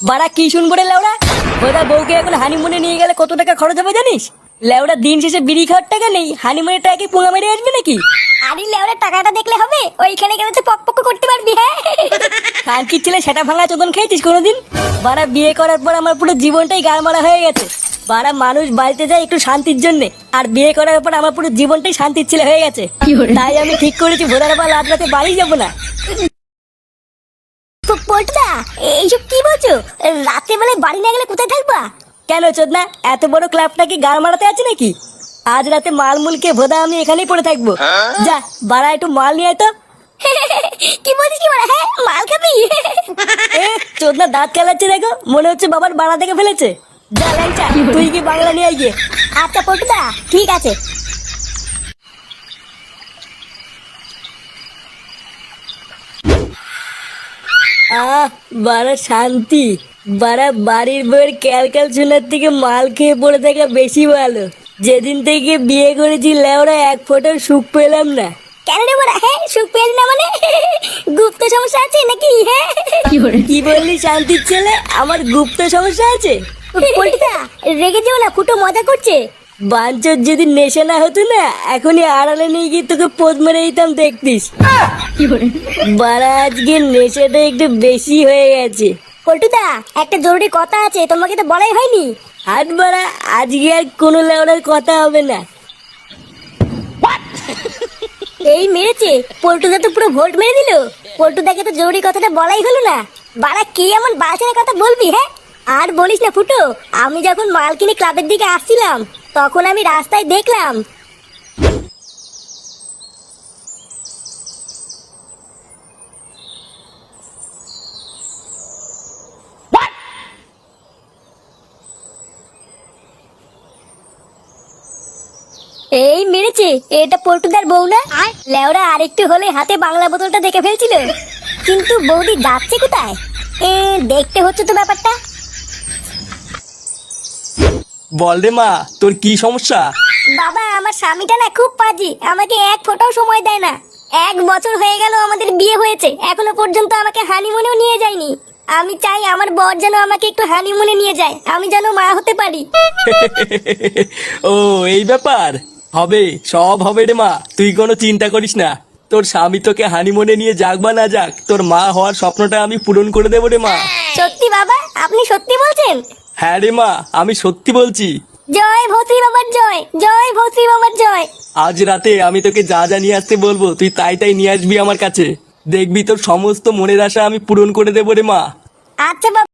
বাড়া কি শুনবো রে লেওড়া? ওরা বউকে এখন হানিমুনে নিয়ে গেলে কত টাকা খরচ হবে জানিস? লেওড়া দিন শেষে বিড়ি খাওয়ার টাকা নেই, হানিমুনের টাকা কি পোঙা মেরে আসবে নাকি? আরে লেওরা টাকাটা দেখলে হবে? ওইখানে গেলে তো পক করতে পারবি। হ্যাঁ কানকির ছেলে সেটা ভাঙা চোদন খেয়েছিস কোনোদিন? বাড়া বিয়ে করার পর আমার পুরো জীবনটাই গাড়মারা হয়ে গেছে। বাড়া মানুষ বাড়িতে যায় একটু শান্তির জন্য, আর বিয়ে করার পর আমার পুরো জীবনটাই শান্তির ছেলে হয়ে গেছে। তাই আমি ঠিক করেছি ভোদার পর রাত রাতে বাড়ি যাবো না। পল্টুদা, এইসব কি বলছো? রাতে বেলায় বাড়ি না গেলে কোথায় থাকবা? কেন চোদনা, এত বড় ক্লাবটা কি গাড় মারাতে আছে নাকি? আজ রাতে মাল মুলকে ভোদা আমি এখানেই পড়ে থাকবো। যা বাড়া একটু মাল নিয়ে আয় তো। কি বলছিস কি বলা? হ্যাঁ মাল খাবি? এ চোদনা দাঁত কেলাচ্ছে দেখো, মনে হচ্ছে বাবার বাড়া দেখে ফেলেছে। যা ল্যাংচা, তুই কি বাংলা নিয়ে আয় গিয়ে। আচ্ছা পল্টুদা, ঠিক আছে। বাড়া শান্তি। বাড়া বাড়ির বউয়ের ক্যালক্যাল শোনার থেকে মাল খেয়ে পড়ে থাকা বেশি ভালো। যেদিন থেকে বিয়ে করেছি লেওরা এক ফোঁটার সুখ পেলাম না। কেন রে বলা? হ্যাঁ সুখ পেলি না মানে? গুপ্ত সমস্যা আছে নাকি? হ্যাঁ কি বললি শান্তির ছেলে? আমার গুপ্ত সমস্যা আছে? পল্টুদা রেগে যেও না, ফুটো মজা করছে। বাঞ্চর যদি নেশা না হতো না, এখনই আড়ালে নিয়ে গিয়ে তোকে পোদ মেরে দিতাম, দেখতিস। বাড়া আজকে নেশাটা একটু বেশি হয়ে গেছে। পল্টুদা একটা জরুরি কথা আছে, তোমাকে তো বলাই হয়নি। হাট বাড়া, আজকে আর কোনো লেওড়ার কথা হবে না। এই মেরেছে, পল্টুদা তো পুরো ভোট মেরে দিল। পল্টুদাকে তো জরুরি কথাটা বলাই হলো না। বাড়া কি এমন বালছেনা কথা বলবি? হ্যাঁ আর বলিস না ফুটো, আমি যখন মাল কিনে ক্লাবের দিকে আসছিলাম, তখন আমি রাস্তায় দেখলাম এই মেরেছে, এটা পল্টুদার বউ না? লেওরা আরেকটু হলে হাতে বাংলা বোতলটা দেখে ফেলছিল। কিন্তু বৌদি যাচ্ছে কোথায়? দেখতে হচ্ছে তো ব্যাপারটা। বল রে মা, তোর কি সমস্যা? বাবা আমার স্বামীটা না খুব পাজি, আমাকে এক ফোঁটাও সময় দেয় না। 1 বছর হয়ে গেল আমাদের বিয়ে হয়েছে, এখনো পর্যন্ত আমাকে হানিমুনেও নিয়ে যায়নি। আমি চাই আমার বর যেন আমাকে একটু হানিমুনে নিয়ে যায়, আমি যেন মা হতে পারি। ও এই ব্যাপার, হবে, সব হবে রে মা, তুই কোনো চিন্তা করিস না। তোর স্বামী তোকে হানিমুনে নিয়ে যাক বা না যাক, তোর মা হওয়ার স্বপ্নটা আমি পূরণ করে দেবো রে মা। সত্যি বাবা? আপনি সত্যি বলছেন? হ্যাঁ রে মা, আমি সত্যি বলছি। জয় ভৌত্রী বাবার জয়, জয় ভৌত্রী বাবার জয়। আজ রাতে আমি তোকে যা যা নিয়ে আসতে বলবো, তুই তাই তাই নিয়ে আসবি আমার কাছে। দেখবি তোর সমস্ত মনের আশা আমি পূরণ করে দেবো রে মা। আচ্ছা বাবা।